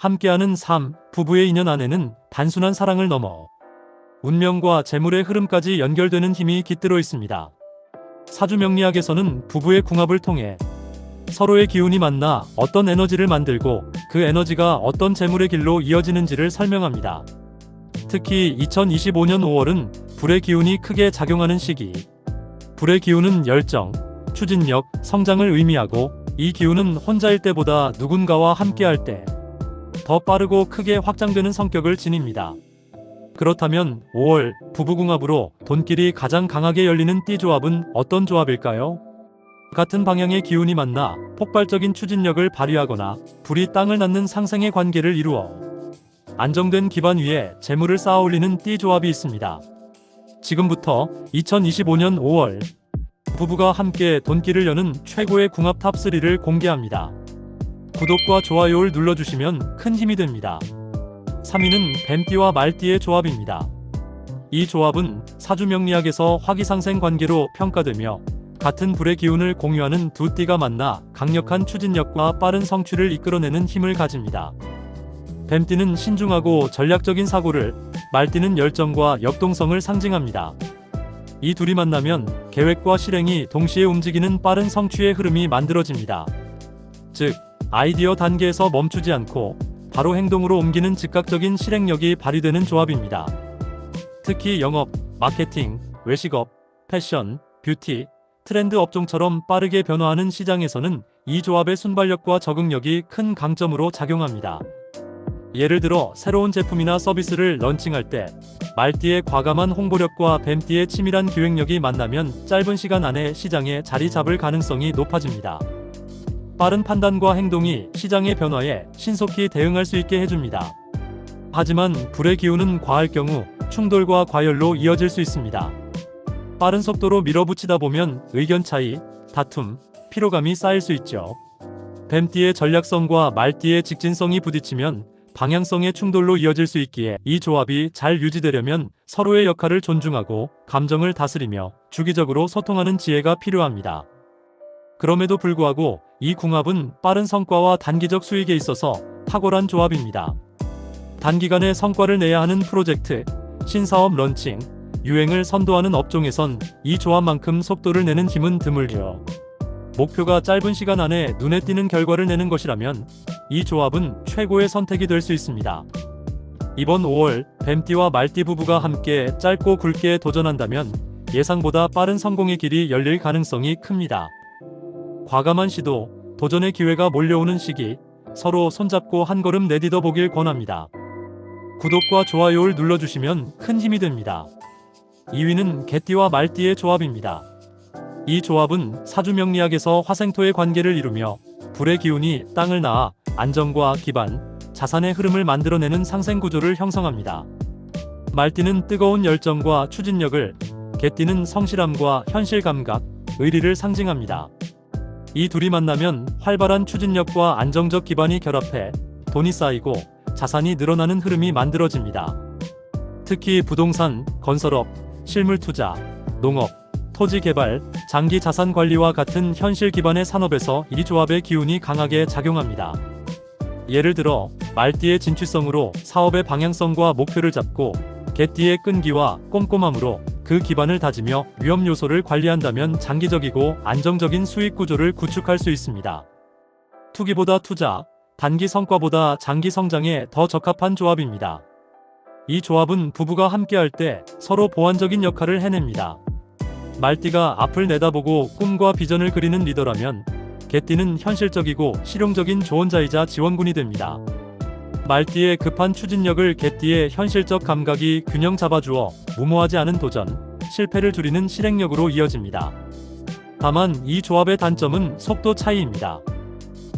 함께하는 삶, 부부의 인연 안에는 단순한 사랑을 넘어 운명과 재물의 흐름까지 연결되는 힘이 깃들어 있습니다. 사주명리학에서는 부부의 궁합을 통해 서로의 기운이 만나 어떤 에너지를 만들고 그 에너지가 어떤 재물의 길로 이어지는지를 설명합니다. 특히 2025년 5월은 불의 기운이 크게 작용하는 시기. 불의 기운은 열정, 추진력, 성장을 의미하고 이 기운은 혼자일 때보다 누군가와 함께할 때 더 빠르고 크게 확장되는 성격을 지닙니다. 그렇다면 5월 부부궁합으로 돈길이 가장 강하게 열리는 띠조합은 어떤 조합일까요? 같은 방향의 기운이 만나 폭발적인 추진력을 발휘하거나 불이 땅을 낳는 상생의 관계를 이루어 안정된 기반 위에 재물을 쌓아 올리는 띠조합이 있습니다. 지금부터 2025년 5월 부부가 함께 돈길을 여는 최고의 궁합 탑3를 공개합니다. 구독과 좋아요를 눌러주시면 큰 힘이 됩니다. 3위는 뱀띠와 말띠의 조합입니다. 이 조합은 사주명리학에서 화기상생 관계로 평가되며 같은 불의 기운을 공유하는 두 띠가 만나 강력한 추진력과 빠른 성취를 이끌어내는 힘을 가집니다. 뱀띠는 신중하고 전략적인 사고를, 말띠는 열정과 역동성을 상징합니다. 이 둘이 만나면 계획과 실행이 동시에 움직이는 빠른 성취의 흐름이 만들어집니다. 즉, 아이디어 단계에서 멈추지 않고 바로 행동으로 옮기는 즉각적인 실행력이 발휘되는 조합입니다. 특히 영업, 마케팅, 외식업, 패션, 뷰티, 트렌드 업종처럼 빠르게 변화하는 시장에서는 이 조합의 순발력과 적응력이 큰 강점으로 작용합니다. 예를 들어 새로운 제품이나 서비스를 런칭할 때 말띠의 과감한 홍보력과 뱀띠의 치밀한 기획력이 만나면 짧은 시간 안에 시장에 자리 잡을 가능성이 높아집니다. 빠른 판단과 행동이 시장의 변화에 신속히 대응할 수 있게 해줍니다. 하지만 불의 기운은 과할 경우 충돌과 과열로 이어질 수 있습니다. 빠른 속도로 밀어붙이다 보면 의견 차이, 다툼, 피로감이 쌓일 수 있죠. 뱀띠의 전략성과 말띠의 직진성이 부딪히면 방향성의 충돌로 이어질 수 있기에 이 조합이 잘 유지되려면 서로의 역할을 존중하고 감정을 다스리며 주기적으로 소통하는 지혜가 필요합니다. 그럼에도 불구하고 이 궁합은 빠른 성과와 단기적 수익에 있어서 탁월한 조합입니다. 단기간에 성과를 내야 하는 프로젝트, 신사업 런칭, 유행을 선도하는 업종에선 이 조합만큼 속도를 내는 힘은 드물죠. 목표가 짧은 시간 안에 눈에 띄는 결과를 내는 것이라면 이 조합은 최고의 선택이 될 수 있습니다. 이번 5월 뱀띠와 말띠 부부가 함께 짧고 굵게 도전한다면 예상보다 빠른 성공의 길이 열릴 가능성이 큽니다. 과감한 시도, 도전의 기회가 몰려오는 시기, 서로 손잡고 한 걸음 내딛어 보길 권합니다. 구독과 좋아요를 눌러주시면 큰 힘이 됩니다. 2위는 개띠와 말띠의 조합입니다. 이 조합은 사주명리학에서 화생토의 관계를 이루며 불의 기운이 땅을 낳아 안정과 기반, 자산의 흐름을 만들어내는 상생구조를 형성합니다. 말띠는 뜨거운 열정과 추진력을, 개띠는 성실함과 현실감각, 의리를 상징합니다. 이 둘이 만나면 활발한 추진력과 안정적 기반이 결합해 돈이 쌓이고 자산이 늘어나는 흐름이 만들어집니다. 특히 부동산, 건설업, 실물 투자, 농업, 토지 개발, 장기 자산 관리와 같은 현실 기반의 산업에서 이 조합의 기운이 강하게 작용합니다. 예를 들어 말띠의 진취성으로 사업의 방향성과 목표를 잡고 개띠의 끈기와 꼼꼼함으로 그 기반을 다지며 위험 요소를 관리한다면 장기적이고 안정적인 수익 구조를 구축할 수 있습니다. 투기보다 투자, 단기 성과보다 장기 성장에 더 적합한 조합입니다. 이 조합은 부부가 함께할 때 서로 보완적인 역할을 해냅니다. 말띠가 앞을 내다보고 꿈과 비전을 그리는 리더라면 개띠는 현실적이고 실용적인 조언자이자 지원군이 됩니다. 말띠의 급한 추진력을 개띠의 현실적 감각이 균형 잡아주어 무모하지 않은 도전, 실패를 줄이는 실행력으로 이어집니다. 다만 이 조합의 단점은 속도 차이입니다.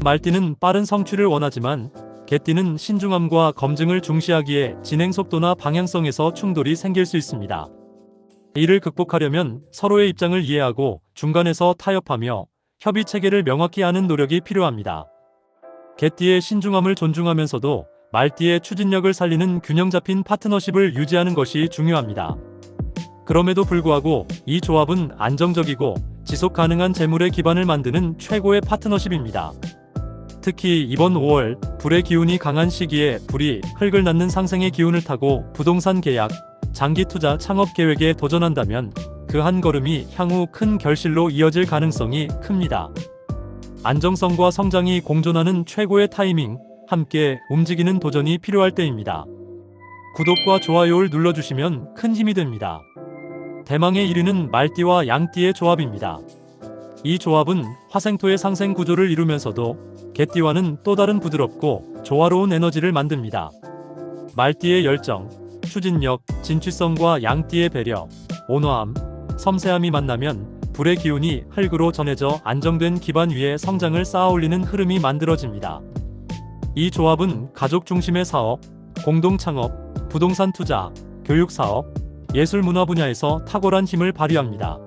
말띠는 빠른 성취를 원하지만 개띠는 신중함과 검증을 중시하기에 진행 속도나 방향성에서 충돌이 생길 수 있습니다. 이를 극복하려면 서로의 입장을 이해하고 중간에서 타협하며 협의 체계를 명확히 하는 노력이 필요합니다. 개띠의 신중함을 존중하면서도 말띠의 추진력을 살리는 균형 잡힌 파트너십을 유지하는 것이 중요합니다. 그럼에도 불구하고 이 조합은 안정적이고 지속 가능한 재물의 기반을 만드는 최고의 파트너십입니다. 특히 이번 5월 불의 기운이 강한 시기에 불이 흙을 낳는 상생의 기운을 타고 부동산 계약, 장기 투자 창업 계획에 도전한다면 그 한 걸음이 향후 큰 결실로 이어질 가능성이 큽니다. 안정성과 성장이 공존하는 최고의 타이밍, 함께 움직이는 도전이 필요할 때입니다. 구독과 좋아요를 눌러주시면 큰 힘이 됩니다. 대망의 1위는 말띠와 양띠의 조합입니다. 이 조합은 화생토의 상생 구조를 이루면서도 개띠와는 또 다른 부드럽고 조화로운 에너지를 만듭니다. 말띠의 열정, 추진력, 진취성과 양띠의 배려, 온화함, 섬세함이 만나면 불의 기운이 흙으로 전해져 안정된 기반 위에 성장을 쌓아올리는 흐름이 만들어집니다. 이 조합은 가족 중심의 사업, 공동 창업, 부동산 투자, 교육 사업, 예술 문화 분야에서 탁월한 힘을 발휘합니다.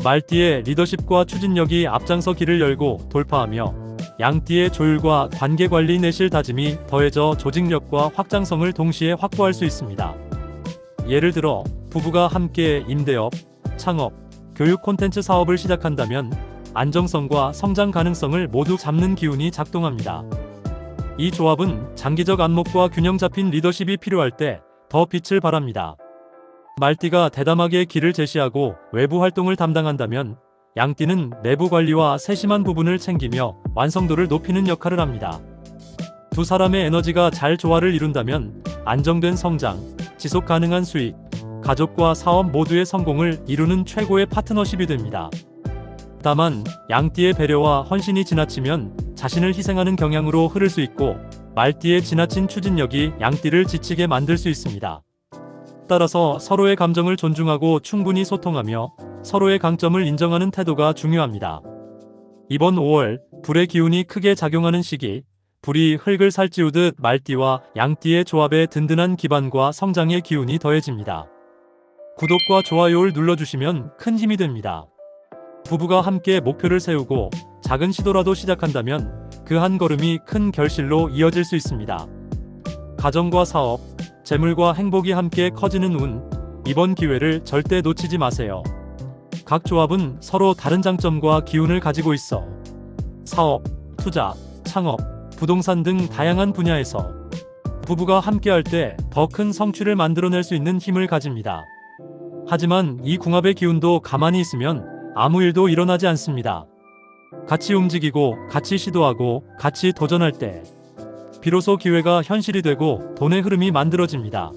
말띠의 리더십과 추진력이 앞장서 길을 열고 돌파하며 양띠의 조율과 관계관리 내실 다짐이 더해져 조직력과 확장성을 동시에 확보할 수 있습니다. 예를 들어 부부가 함께 임대업, 창업, 교육 콘텐츠 사업을 시작한다면 안정성과 성장 가능성을 모두 잡는 기운이 작동합니다. 이 조합은 장기적 안목과 균형 잡힌 리더십이 필요할 때 더 빛을 발합니다. 말띠가 대담하게 길을 제시하고 외부 활동을 담당한다면 양띠는 내부 관리와 세심한 부분을 챙기며 완성도를 높이는 역할을 합니다. 두 사람의 에너지가 잘 조화를 이룬다면 안정된 성장, 지속 가능한 수익, 가족과 사업 모두의 성공을 이루는 최고의 파트너십이 됩니다. 다만 양띠의 배려와 헌신이 지나치면 자신을 희생하는 경향으로 흐를 수 있고 말띠의 지나친 추진력이 양띠를 지치게 만들 수 있습니다. 따라서 서로의 감정을 존중하고 충분히 소통하며 서로의 강점을 인정하는 태도가 중요합니다. 이번 5월 불의 기운이 크게 작용하는 시기, 불이 흙을 살찌우듯 말띠와 양띠의 조합에 든든한 기반과 성장의 기운이 더해집니다. 구독과 좋아요를 눌러주시면 큰 힘이 됩니다. 부부가 함께 목표를 세우고 작은 시도라도 시작한다면 그 한 걸음이 큰 결실로 이어질 수 있습니다. 가정과 사업, 재물과 행복이 함께 커지는 운, 이번 기회를 절대 놓치지 마세요. 각 조합은 서로 다른 장점과 기운을 가지고 있어 사업, 투자, 창업, 부동산 등 다양한 분야에서 부부가 함께할 때 더 큰 성취를 만들어낼 수 있는 힘을 가집니다. 하지만 이 궁합의 기운도 가만히 있으면 아무 일도 일어나지 않습니다. 같이 움직이고 같이 시도하고 같이 도전할 때 비로소 기회가 현실이 되고 돈의 흐름이 만들어집니다.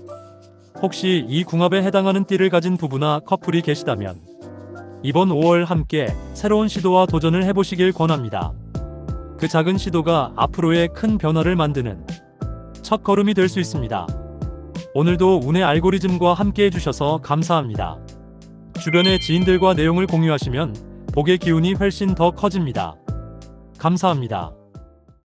혹시 이 궁합에 해당하는 띠를 가진 부부나 커플이 계시다면 이번 5월 함께 새로운 시도와 도전을 해보시길 권합니다. 그 작은 시도가 앞으로의 큰 변화를 만드는 첫 걸음이 될 수 있습니다. 오늘도 운의 알고리즘과 함께 해주셔서 감사합니다. 주변의 지인들과 내용을 공유하시면 복의 기운이 훨씬 더 커집니다. 감사합니다.